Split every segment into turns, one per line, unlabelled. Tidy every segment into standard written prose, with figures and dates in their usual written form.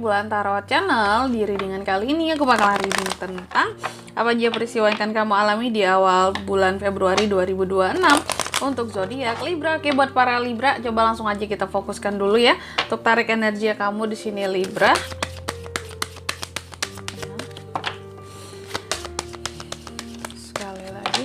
Bulan Tarot Channel. Di readingan kali ini aku bakal reading tentang apa aja peristiwa yang akan kamu alami di awal bulan Februari 2026 untuk zodiak Libra. Oke, buat para Libra, coba langsung aja kita fokuskan dulu ya untuk tarik energi kamu di sini Libra. Sekali lagi.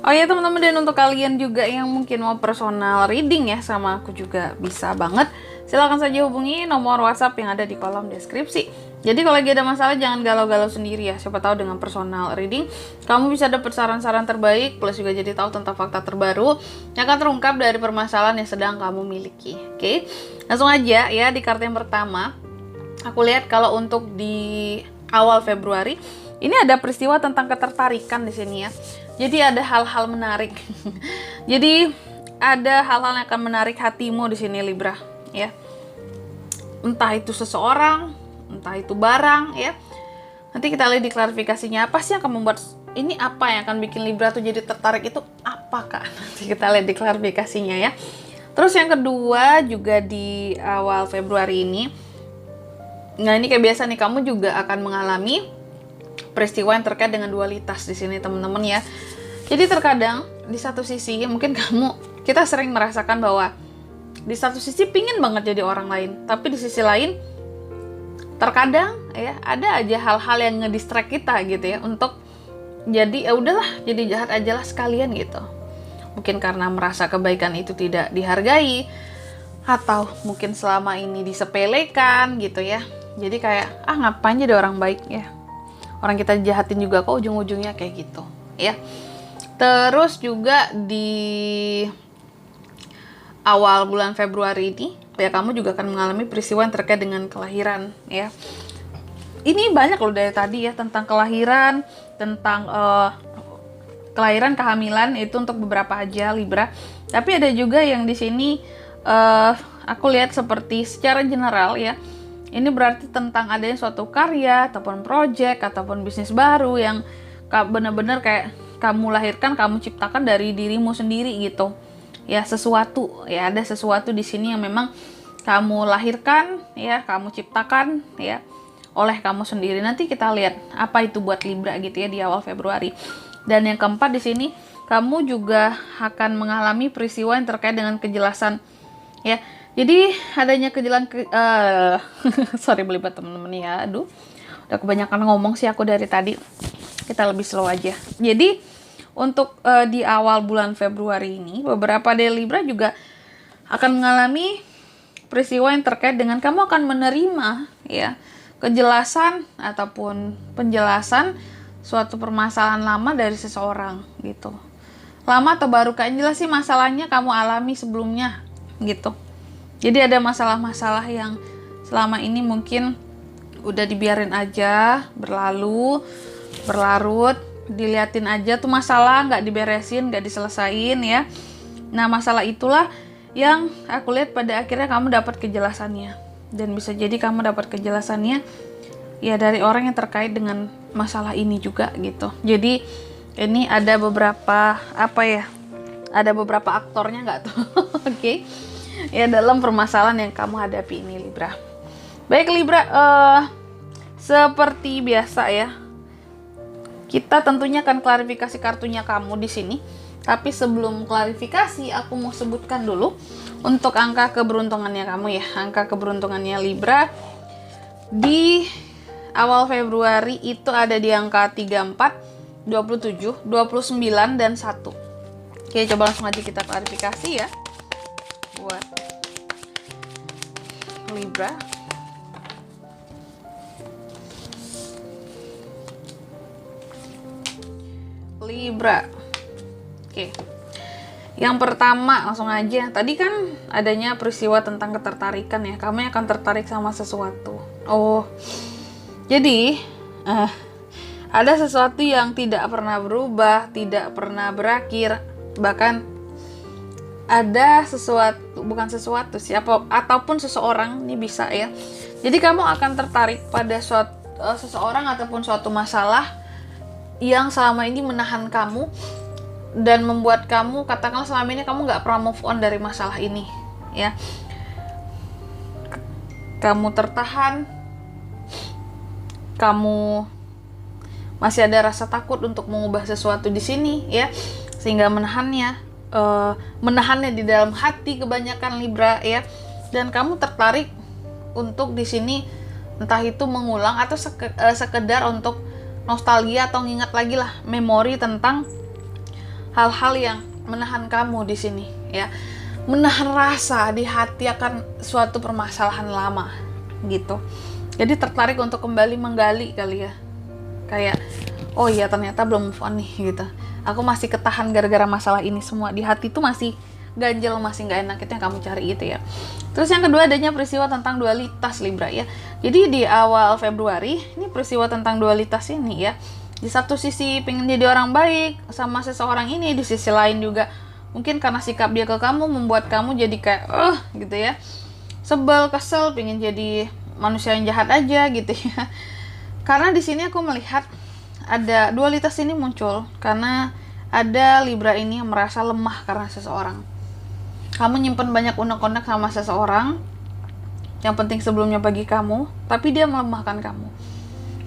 Oh ya teman-teman, dan untuk kalian juga yang mungkin mau personal reading ya sama aku juga bisa banget. Silahkan saja hubungi nomor WhatsApp yang ada di kolom deskripsi. Jadi kalau lagi ada masalah jangan galau-galau sendiri ya. Siapa tahu dengan personal reading kamu bisa dapat saran-saran terbaik, plus juga jadi tahu tentang fakta terbaru yang akan terungkap dari permasalahan yang sedang kamu miliki. Oke, langsung aja ya di kartu yang pertama. Aku lihat kalau untuk di awal Februari ini ada peristiwa tentang ketertarikan di sini ya. Jadi ada hal-hal menarik. Jadi ada hal-hal yang akan menarik hatimu di sini Libra, ya. Entah itu seseorang, entah itu barang, ya. Nanti kita lihat di klarifikasinya apa sih yang akan membuat ini, apa yang akan bikin Libra tuh jadi tertarik itu apakah? Nanti kita lihat di klarifikasinya ya. Terus yang kedua juga di awal Februari ini. Nah, ini kayak biasa nih, kamu juga akan mengalami peristiwa yang terkait dengan dualitas di sini teman-teman ya. Jadi terkadang di satu sisi mungkin kita sering merasakan bahwa di satu sisi pingin banget jadi orang lain, tapi di sisi lain terkadang ya ada aja hal-hal yang ngedistract kita gitu ya untuk jadi ya udahlah, jadi jahat aja lah sekalian gitu. Mungkin karena merasa kebaikan itu tidak dihargai, atau mungkin selama ini disepelekan gitu ya. Jadi kayak ngapain jadi orang baik ya. Orang kita jahatin juga kok ujung-ujungnya kayak gitu ya. Terus juga di awal bulan Februari ini ya kamu juga akan mengalami peristiwa yang terkait dengan kelahiran ya. Ini banyak loh dari tadi ya tentang kelahiran, tentang kelahiran, kehamilan itu untuk beberapa aja Libra. Tapi ada juga yang di sini aku lihat seperti secara general ya. Ini berarti tentang adanya suatu karya, ataupun project, ataupun bisnis baru yang benar-benar kayak kamu lahirkan, kamu ciptakan dari dirimu sendiri gitu. Ya, sesuatu, ya ada sesuatu di sini yang memang kamu lahirkan, ya kamu ciptakan, ya oleh kamu sendiri. Nanti kita lihat apa itu buat Libra gitu ya di awal Februari. Dan yang keempat di sini, kamu juga akan mengalami peristiwa yang terkait dengan kejelasan, ya. Jadi adanya sorry belibet teman-teman ya. Aduh, udah kebanyakan ngomong sih aku dari tadi. Kita lebih slow aja. Jadi untuk di awal bulan Februari ini beberapa dari Libra juga akan mengalami peristiwa yang terkait dengan kamu akan menerima ya kejelasan ataupun penjelasan suatu permasalahan lama dari seseorang gitu. Lama atau baru, kayak jelas sih masalahnya kamu alami sebelumnya gitu. Jadi ada masalah-masalah yang selama ini mungkin udah dibiarin aja, berlarut, diliatin aja tuh masalah, nggak diberesin, nggak diselesain ya. Nah masalah itulah yang aku lihat pada akhirnya kamu dapat kejelasannya. Dan bisa jadi kamu dapat kejelasannya ya dari orang yang terkait dengan masalah ini juga gitu. Jadi ini ada beberapa ada beberapa aktornya nggak tuh? Oke. Ya dalam permasalahan yang kamu hadapi ini Libra. Baik Libra, seperti biasa ya. Kita tentunya akan klarifikasi kartunya kamu di sini. Tapi sebelum klarifikasi, aku mau sebutkan dulu untuk angka keberuntungannya kamu ya. Angka keberuntungannya Libra di awal Februari itu ada di angka 34, 27, 29 dan 1. Oke, coba langsung aja kita klarifikasi ya. Buat Libra. Oke. Yang pertama langsung aja. Tadi kan adanya peristiwa tentang ketertarikan ya. Kamu akan tertarik sama sesuatu. Oh. Jadi ada sesuatu yang tidak pernah berubah, tidak pernah berakhir, bahkan ada sesuatu, bukan sesuatu siapa ataupun seseorang ini bisa ya. Jadi kamu akan tertarik pada seseorang ataupun suatu masalah yang selama ini menahan kamu dan membuat kamu, katakanlah selama ini kamu nggak pernah move on dari masalah ini ya. Kamu tertahan, kamu masih ada rasa takut untuk mengubah sesuatu di sini, ya, sehingga menahannya di dalam hati kebanyakan Libra, ya. Dan kamu tertarik untuk di sini entah itu mengulang atau sekedar untuk nostalgia atau ngingat lagi lah memori tentang hal-hal yang menahan kamu di sini, ya. Menahan rasa di hati akan suatu permasalahan lama gitu. Jadi tertarik untuk kembali menggali kali ya. Kayak, oh iya ternyata belum move on nih gitu. Aku masih ketahan gara-gara masalah ini semua. Di hati tuh masih ganjel, masih nggak enak, itu yang kamu cari gitu ya. Terus yang kedua adanya peristiwa tentang dualitas Libra ya. Jadi di awal Februari ini peristiwa tentang dualitas ini ya. Di satu sisi pengen jadi orang baik sama seseorang ini, di sisi lain juga mungkin karena sikap dia ke kamu membuat kamu jadi kayak gitu ya, sebel, kesel, pengen jadi manusia yang jahat aja gitu ya. Karena di sini aku melihat ada dualitas ini muncul karena ada Libra ini yang merasa lemah karena seseorang. Kamu nyimpen banyak unek-unek sama seseorang yang penting sebelumnya bagi kamu, tapi dia melemahkan kamu,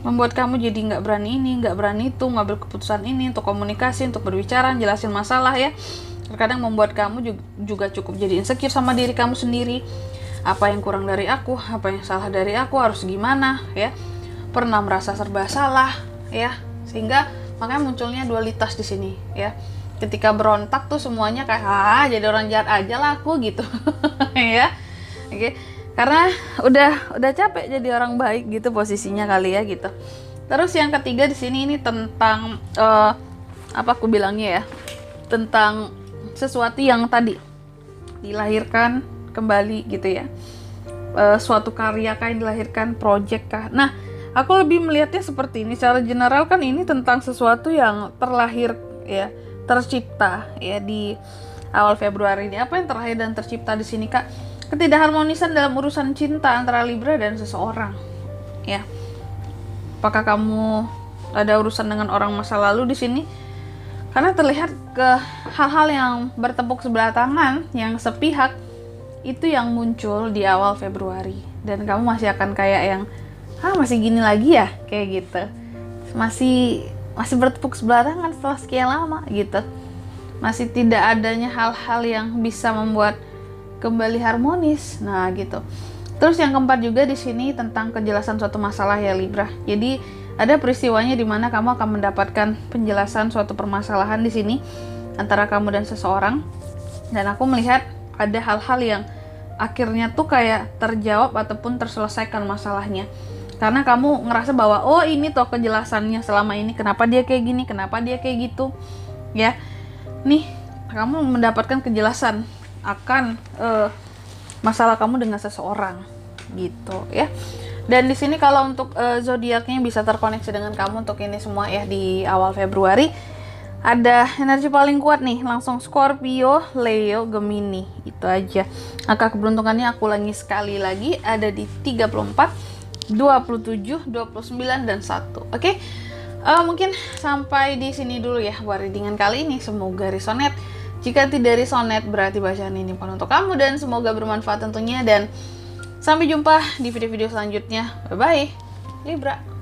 membuat kamu jadi nggak berani ini, nggak berani itu, ngambil keputusan ini untuk komunikasi, untuk berbicara, jelasin masalah ya. Terkadang membuat kamu juga cukup jadi insecure sama diri kamu sendiri. Apa yang kurang dari aku, apa yang salah dari aku, harus gimana ya. Pernah merasa serba salah ya. Sehingga makanya munculnya dualitas di sini ya. Ketika berontak tuh semuanya kayak jadi orang jahat aja lah aku gitu. Ya. Oke. Karena udah capek jadi orang baik gitu posisinya kali ya gitu. Terus yang ketiga di sini ini tentang apa aku bilangnya ya? Tentang sesuatu yang tadi dilahirkan kembali gitu ya, suatu karya kah yang dilahirkan, project kah. Nah aku lebih melihatnya seperti ini secara general, kan ini tentang sesuatu yang terlahir ya, tercipta ya di awal Februari ini. Apa yang terlahir dan tercipta di sini Kak? Ketidakharmonisan dalam urusan cinta antara Libra dan seseorang ya. Apakah kamu ada urusan dengan orang masa lalu di sini? Karena terlihat ke hal-hal yang bertepuk sebelah tangan, yang sepihak, itu yang muncul di awal Februari. Dan kamu masih akan kayak yang, masih gini lagi ya? Kayak gitu. Masih bertepuk sebelah tangan setelah sekian lama gitu. Masih tidak adanya hal-hal yang bisa membuat kembali harmonis. Nah gitu. Terus yang keempat juga di sini tentang kejelasan suatu masalah ya Libra. Jadi ada peristiwanya di mana kamu akan mendapatkan penjelasan suatu permasalahan di sini antara kamu dan seseorang. Dan aku melihat ada hal-hal yang akhirnya tuh kayak terjawab ataupun terselesaikan masalahnya. Karena kamu ngerasa bahwa oh ini tuh kejelasannya selama ini, kenapa dia kayak gini, kenapa dia kayak gitu. Ya. Nih, kamu mendapatkan kejelasan akan masalah kamu dengan seseorang gitu ya. Dan di sini kalau untuk zodiaknya bisa terkoneksi dengan kamu untuk ini semua ya di awal Februari. Ada energi paling kuat nih, langsung Scorpio, Leo, Gemini. Itu aja. Angka keberuntungannya aku ulangi sekali lagi, ada di 34, 27, 29 dan 1. Oke. Mungkin sampai di sini dulu ya buat readingan kali ini. Semoga resonate. Jika tidak resonate berarti bacaan ini bukan untuk kamu, dan semoga bermanfaat tentunya, dan sampai jumpa di video-video selanjutnya. Bye-bye, Libra.